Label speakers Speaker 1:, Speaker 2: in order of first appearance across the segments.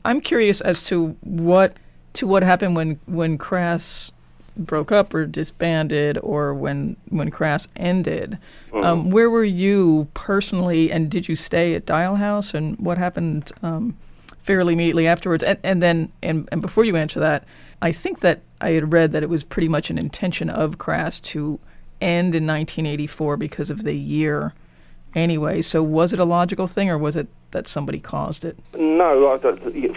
Speaker 1: I'm curious as to what happened when Crass broke up or disbanded, or when Crass ended. Where were you personally, and did you stay at Dial House, and what happened fairly immediately afterwards? And before you answer that, I think that I had read that it was pretty much an intention of Crass to end in 1984 because of the year anyway. So was it a logical thing, or was it that somebody caused it?
Speaker 2: No,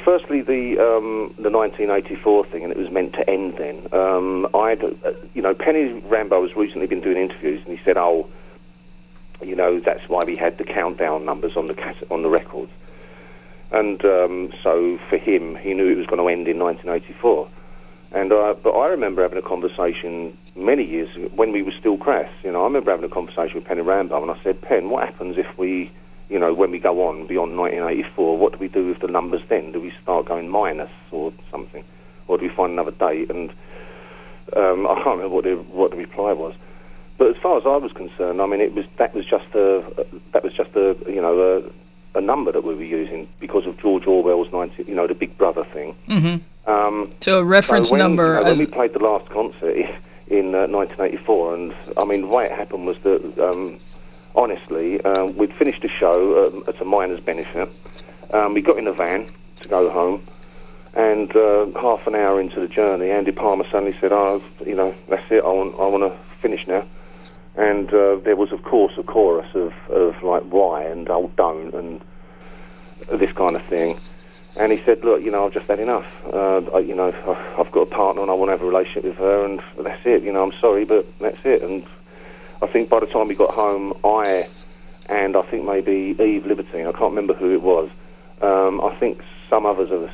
Speaker 2: firstly, the 1984 thing, and it was meant to end then. Penny Rambo has recently been doing interviews, and he said, that's why we had the countdown numbers on the records. And so for him, he knew it was going to end in 1984. But I remember having a conversation many years when we were still Crass. I remember having a conversation with Penny Rambo, and I said, Pen, what happens if we, when we go on beyond 1984, what do we do with the numbers then? Do we start going minus or something, or do we find another date? And I can't remember what the reply was. But as far as I was concerned, I mean, that was just a number that we were using because of George Orwell's the Big Brother thing.
Speaker 1: Mm-hmm. So a reference number.
Speaker 2: When we played the last concert in 1984, and I mean, the way it happened was that honestly, we'd finished the show at a miner's benefit. We got in a van to go home, and half an hour into the journey, Andy Palmer suddenly said, that's it, I want to finish now. And there was, of course, a chorus of like, why, and oh, don't, and this kind of thing. And he said, look, I've just had enough. I've got a partner and I want to have a relationship with her, and that's it. I'm sorry, but that's it. And I think by the time we got home, I think maybe Eve Libertine, I can't remember who it was, I think some others of us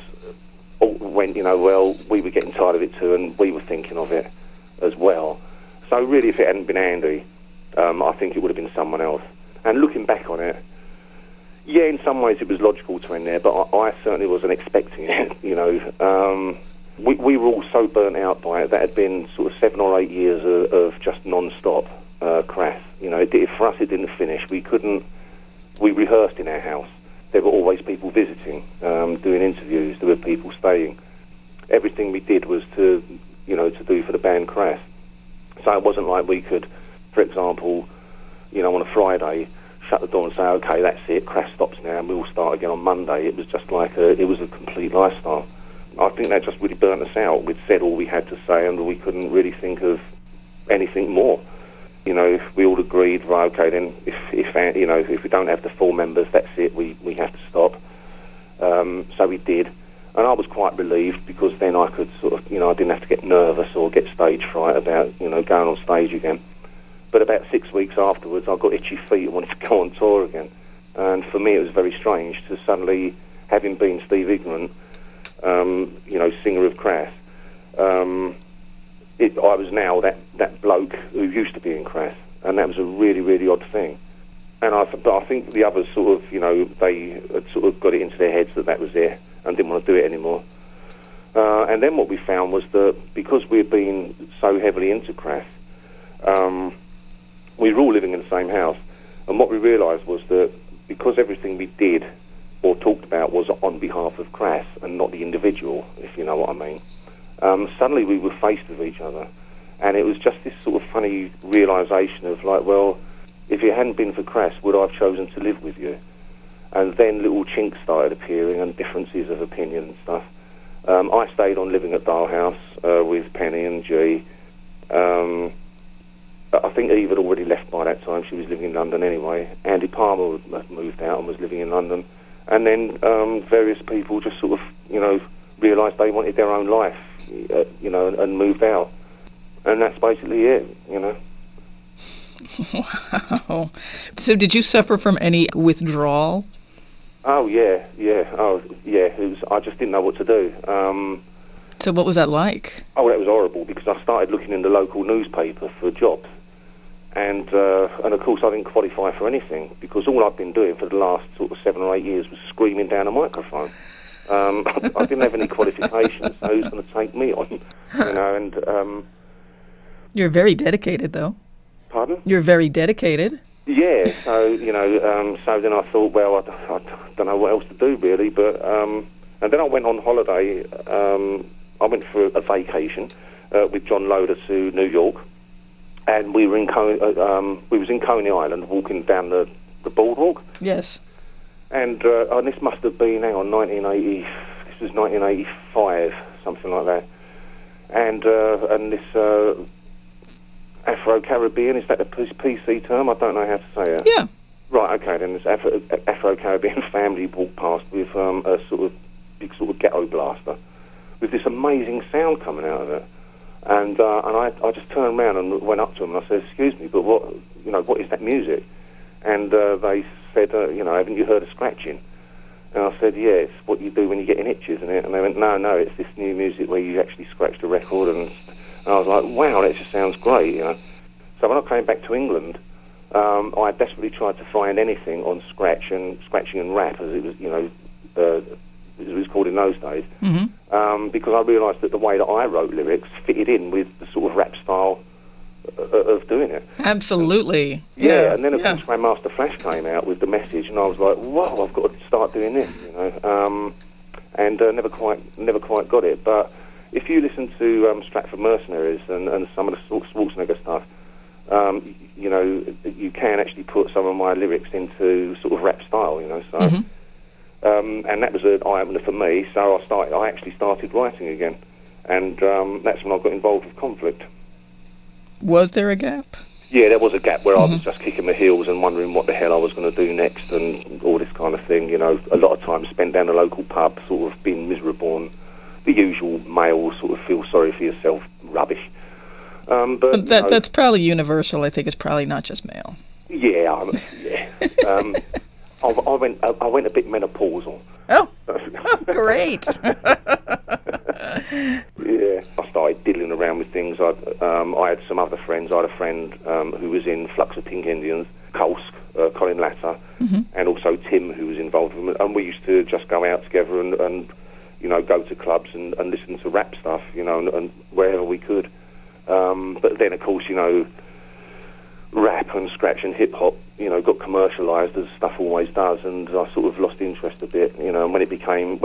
Speaker 2: went, well, we were getting tired of it too, and we were thinking of it as well. So really, if it hadn't been Andy, I think it would have been someone else. And looking back on it, yeah, in some ways it was logical to end there, but I certainly wasn't expecting it. We were all so burnt out by it. That had been sort of 7 or 8 years of just non-stop Crass. For us, it didn't finish. We rehearsed in our house. There were always people visiting, doing interviews. There were people staying. Everything we did was to do for the band Crass. So it wasn't like we could, for example, on a Friday, shut the door and say, okay, that's it, Crass stops now, and we'll start again on Monday. It was just like it was a complete lifestyle. I think that just really burnt us out. We'd said all we had to say, and we couldn't really think of anything more. If we all agreed, right, okay, then if we don't have the 4 members, that's it, we have to stop. So we did. And I was quite relieved, because then I could sort of, I didn't have to get nervous or get stage fright about, going on stage again. But about 6 weeks afterwards, I got itchy feet and wanted to go on tour again. And for me, it was very strange to suddenly, having been Steve Ignorant, singer of Crass, I was now that bloke who used to be in Crass. And that was a really, really odd thing. And I think the others sort of, they had sort of got it into their heads that was it, and didn't want to do it anymore. And then what we found was that because we had been so heavily into Crass, we were all living in the same house. And what we realised was that because everything we did or talked about was on behalf of Crass and not the individual, if you know what I mean, suddenly we were faced with each other. And it was just this sort of funny realisation of like, well, if it hadn't been for Crass, would I have chosen to live with you? And then little chinks started appearing and differences of opinion and stuff. I stayed on living at Dial House with Penny and G. I think Eve had already left by that time. She was living in London anyway. Andy Palmer had moved out and was living in London. And then various people just sort of, realised they wanted their own life, and moved out. And that's basically it,
Speaker 1: Wow. So did you suffer from any withdrawal?
Speaker 2: Oh, yeah. I just didn't know what to do.
Speaker 1: So what was that like?
Speaker 2: Oh, that was horrible, because I started looking in the local newspaper for jobs. And of course, I didn't qualify for anything, because all I've been doing for the last sort of 7 or 8 years was screaming down a microphone. I didn't have any qualifications, so who's going to take me on? And
Speaker 1: You're very dedicated, though.
Speaker 2: Pardon?
Speaker 1: You're very dedicated.
Speaker 2: Yeah, so, so then I thought, well, I don't know what else to do, really, but And then I went on holiday. I went for a vacation with John Loder to New York, and we were in we was in Coney Island, walking down the boardwalk.
Speaker 1: Yes.
Speaker 2: And this must have been 1980. This was 1985, something like that. And this Afro-Caribbean, is that a PC term? I don't know how to say it.
Speaker 1: Yeah.
Speaker 2: Right. Okay. Then this Afro-Caribbean family walked past with a big ghetto blaster, with this amazing sound coming out of it. And I just turned around and went up to them and I said, "Excuse me, but what is that music?" And they said, "Haven't you heard of scratching?" And I said, "Yeah, it's what you do when you're getting itches, isn't it?" And they went, No, it's this new music where you actually scratch the record." And I was like, "Wow, that just sounds great, you know." So when I came back to England, I desperately tried to find anything on scratching and rap, as it was, as it was called in those days, because I realised that the way that I wrote lyrics fitted in with the sort of rap style of doing it.
Speaker 1: Absolutely.
Speaker 2: Yeah, and then of course Grandmaster Flash came out with the message, and I was like, "Whoa, I've got to start doing this," and never quite got it. But if you listen to Stratford Mercenaries and some of the Schwarzenegger stuff, you can actually put some of my lyrics into sort of rap style, So, and that was an eye-opener for me. So I actually started writing again, and that's when I got involved with Conflict.
Speaker 1: Was there a gap?
Speaker 2: Yeah, there was a gap where I was just kicking my heels and wondering what the hell I was going to do next and all this kind of thing. A lot of time spent down the local pub, sort of being miserable and the usual male sort of feel sorry for yourself rubbish. But
Speaker 1: that's probably universal. I think it's probably not just male.
Speaker 2: Yeah. I went a bit menopausal.
Speaker 1: Oh, great.
Speaker 2: Yeah, I started diddling around with things. I had some other friends. I had a friend who was in Flux of Pink Indians, Colin Latter, and also Tim, who was involved with them. And we used to just go out together and go to clubs and listen to rap stuff, and wherever we could. But then, of course, rap and scratch and hip hop, got commercialised as stuff always does, and I sort of lost interest a bit. And when it became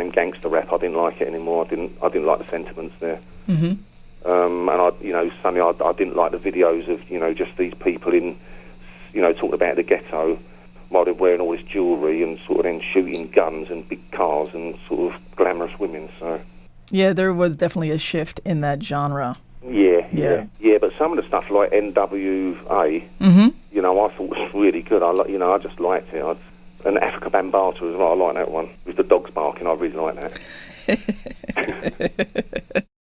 Speaker 2: gangster rap, I didn't like it anymore. I didn't like the sentiments there. And suddenly I didn't like the videos of just these people in, talking about the ghetto while they're wearing all this jewellery and sort of then shooting guns and big cars and sort of glamorous women. So
Speaker 1: yeah, there was definitely a shift in that genre.
Speaker 2: Yeah. But some of the stuff like NWA, I thought was really good. I just liked it. And Africa Bambaataa as well. I like that one with the dogs barking. I really like that.